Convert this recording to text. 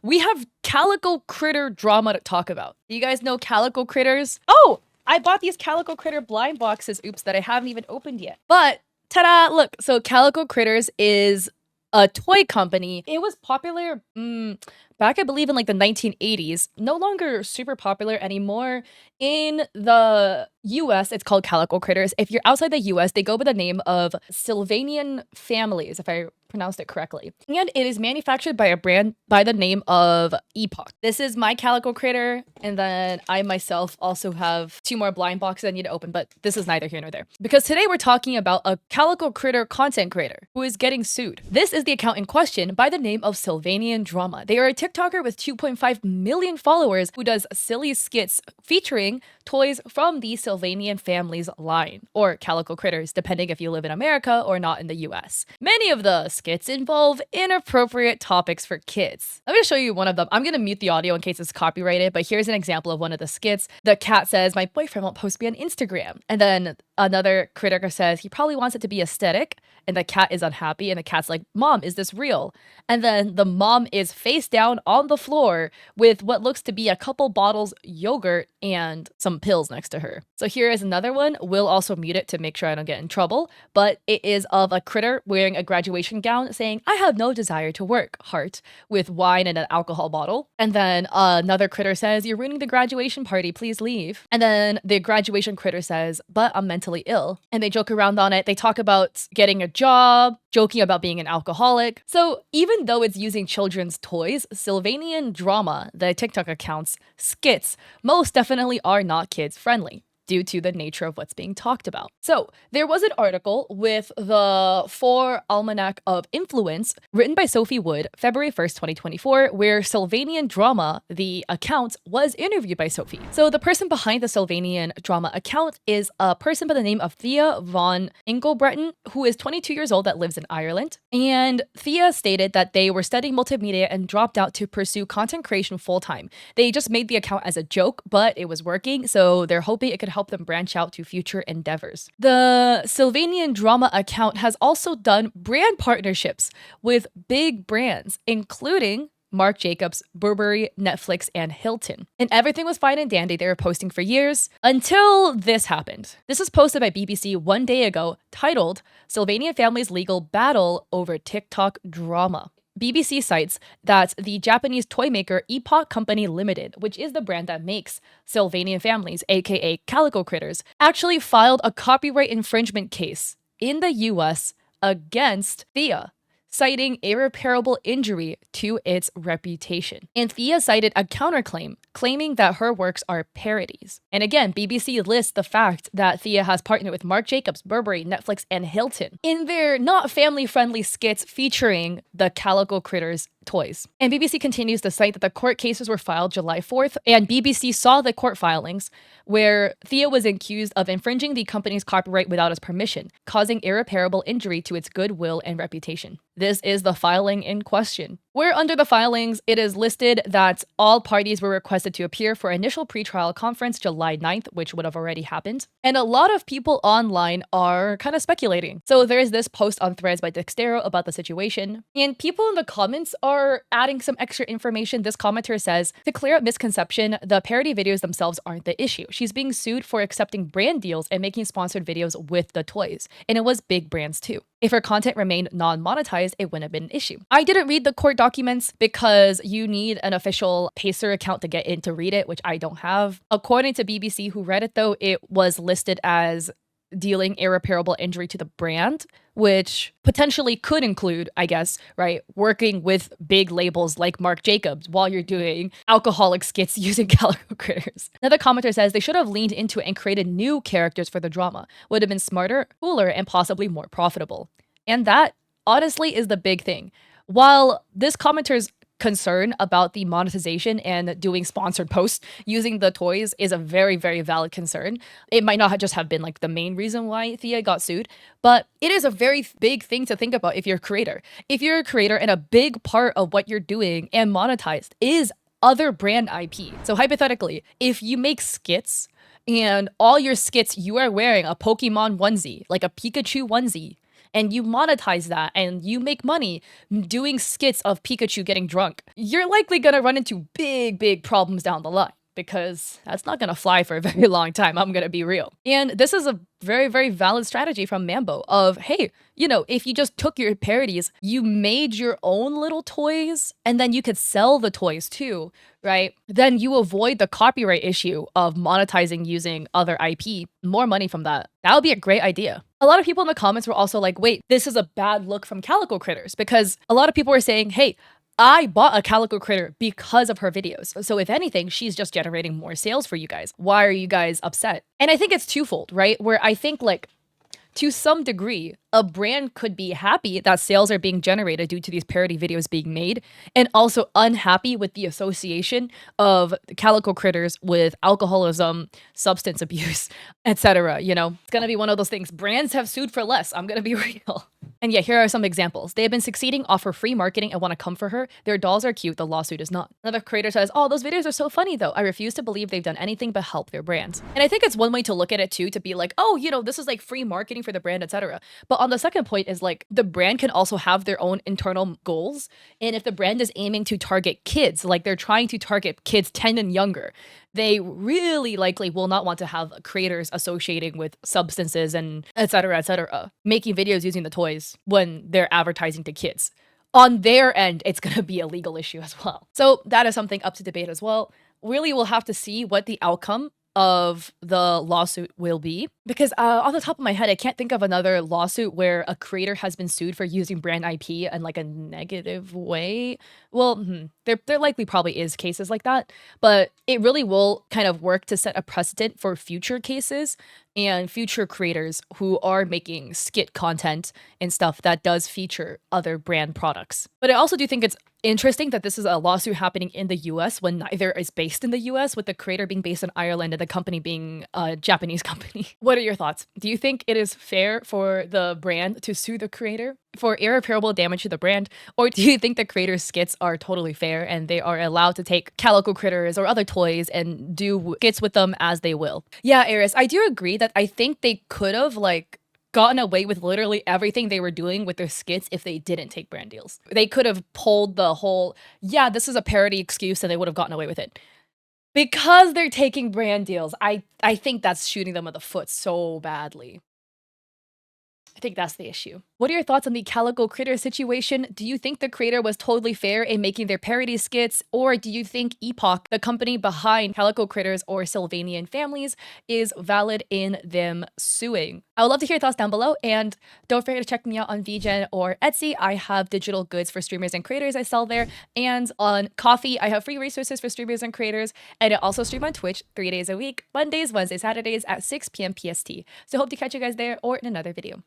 we have Calico Critter drama to talk about. Do you guys know Calico Critters? Oh, I bought these Calico Critter blind boxes, that I haven't even opened yet. But, ta-da, look, so Calico Critters is a toy company. It was popular back, I believe, in like the 1980s. No longer super popular anymore. In the US, it's called Calico Critters. If you're outside the US, they go by the name of Sylvanian Families, if I pronounced it correctly. And it is manufactured by a brand by the name of Epoch. This is my Calico Critter, and then I myself also have 2 more blind boxes I need to open, but this is neither here nor there. Because today we're talking about a Calico Critter content creator who is getting sued. This is the account in question by the name of Sylvanian Drama. They are a TikToker with 2.5 million followers who does silly skits featuring toys from the Sylvanian Families line, or Calico Critters, depending if you live in America or not in the US. Many of the skits involve inappropriate topics for kids. I'm gonna show you one of them. I'm gonna mute the audio in case it's copyrighted, but here's an example of one of the skits. The cat says, "My boyfriend won't post me on Instagram." And then another critic says, "He probably wants it to be aesthetic." And the cat is unhappy, and the cat's like, "Mom, is this real?" And then the mom is face down on the floor with what looks to be a couple bottles yogurt and some pills next to her. So here is another one. We'll also mute it to make sure I don't get in trouble, but it is of a critter wearing a graduation gown saying, "I have no desire to work," heart, with wine and an alcohol bottle. And then another critter says, "You're ruining the graduation party, please leave." And then the graduation critter says, "But I'm mentally ill." And they joke around on it. They talk about getting a job, joking about being an alcoholic. So even though it's using children's toys, Sylvanian Drama, the TikTok account's skits, most definitely are not kids friendly due to the nature of what's being talked about. So there was an article with the 4 Almanac of Influence written by Sophie Wood, February 1st, 2024, where Sylvanian Drama, the account, was interviewed by Sophie. So the person behind the Sylvanian Drama account is a person by the name of Thea von Engelbreton, who is 22 years old that lives in Ireland. And Thea stated that they were studying multimedia and dropped out to pursue content creation full-time. They just made the account as a joke, but it was working, so they're hoping it could help them branch out to future endeavors. The Sylvanian Drama account has also done brand partnerships with big brands, including Marc Jacobs, Burberry, Netflix, and Hilton. And everything was fine and dandy. They were posting for years until this happened. This was posted by BBC one day ago, titled "Sylvanian Families Legal Battle Over TikTok Drama." BBC cites that the Japanese toy maker Epoch Company Limited, which is the brand that makes Sylvanian Families, aka Calico Critters, actually filed a copyright infringement case in the US against Thea, citing irreparable injury to its reputation. And Thea cited a counterclaim, claiming that her works are parodies. And again, BBC lists the fact that Thea has partnered with Marc Jacobs, Burberry, Netflix, and Hilton in their not family-friendly skits featuring the Calico Critters toys. And BBC continues to cite that the court cases were filed July 4th, and BBC saw the court filings where Thea was accused of infringing the company's copyright without its permission, causing irreparable injury to its goodwill and reputation. This is the filing in question, where under the filings, it is listed that all parties were requested to appear for initial pretrial conference July 9th, which would have already happened. And a lot of people online are kind of speculating. So there is this post on Threads by Dextero about the situation, and people in the comments are adding some extra information. This commenter says, "To clear up misconception, the parody videos themselves aren't the issue. She's being sued for accepting brand deals and making sponsored videos with the toys. And it was big brands too. If her content remained non-monetized, it wouldn't have been an issue." I didn't read the court documents because you need an official Pacer account to get in to read it, which I don't have. According to BBC, who read it though, it was listed as dealing irreparable injury to the brand, which potentially could include, I guess, right, working with big labels like Marc Jacobs while you're doing alcoholic skits using Calico Critters. Another commenter says they should have leaned into it and created new characters for the drama. Would have been smarter, cooler, and possibly more profitable. And that, honestly, is the big thing. While this commenter's concern about the monetization and doing sponsored posts using the toys is a very, very valid concern, it might not just have been like the main reason why Thea got sued, but it is a very big thing to think about if you're a creator. If you're a creator and a big part of what you're doing and monetized is other brand IP. So hypothetically, if you make skits and all your skits you are wearing a Pokemon onesie, like a Pikachu onesie, and you monetize that and you make money doing skits of Pikachu getting drunk, you're likely gonna run into big problems down the line, because that's not gonna fly for a very long time. I'm gonna be real. And this is a very valid strategy from Mambo of, hey, you know, if you just took your parodies, you made your own little toys, and then you could sell the toys too, right? Then you avoid the copyright issue of monetizing using other IP, more money from that. That would be a great idea. A lot of people in the comments were also like, wait, this is a bad look from Calico Critters, because a lot of people were saying, hey, I bought a Calico Critter because of her videos. So if anything, she's just generating more sales for you guys. Why are you guys upset? And I think it's twofold, right? Where I think, like, to some degree, a brand could be happy that sales are being generated due to these parody videos being made, and also unhappy with the association of Calico Critters with alcoholism, substance abuse, etc. You know, it's gonna be one of those things. Brands have sued for less. I'm gonna be real. And yeah, here are some examples. They have been succeeding off her free marketing and want to come for her. Their dolls are cute. The lawsuit is not. Another creator says, oh, those videos are so funny though. I refuse to believe they've done anything but help their brands. And I think it's one way to look at it too, to be like, oh, you know, this is like free marketing for the brand, etc. But on the second point is like, the brand can also have their own internal goals. And if the brand is aiming to target kids, like they're trying to target kids 10 and younger, they really likely will not want to have creators associating with substances and etc., making videos using the toys when they're advertising to kids. On their end, it's going to be a legal issue as well. So that is something up to debate as well. Really, we'll have to see what the outcome of the lawsuit will be, because off the top of my head, I can't think of another lawsuit where a creator has been sued for using brand IP in like a negative way. Well, there likely probably is cases like that, but it really will kind of work to set a precedent for future cases and future creators who are making skit content and stuff that does feature other brand products. But I also do think it's interesting that this is a lawsuit happening in the US when neither is based in the US, with the creator being based in Ireland and the company being a Japanese company. What are your thoughts? Do you think it is fair for the brand to sue the creator for irreparable damage to the brand? Or do you think the creator's skits are totally fair and they are allowed to take Calico Critters or other toys and do skits with them as they will? Yeah, Eris, I do agree that I think they could have like gotten away with literally everything they were doing with their skits if they didn't take brand deals. They could have pulled the whole, yeah, this is a parody excuse, and they would have gotten away with it. Because they're taking brand deals, I think that's shooting them in the foot so badly. I think that's the issue. What are your thoughts on the Calico Critter situation? Do you think the creator was totally fair in making their parody skits? Or do you think Epoch, the company behind Calico Critters or Sylvanian families, is valid in them suing? I would love to hear your thoughts down below, and don't forget to check me out on VGen or Etsy. I have digital goods for streamers and creators I sell there, and on Coffee, I have free resources for streamers and creators, and I also stream on Twitch 3 days a week, Mondays, Wednesdays, Saturdays at 6 p.m. PST. So hope to catch you guys there or in another video.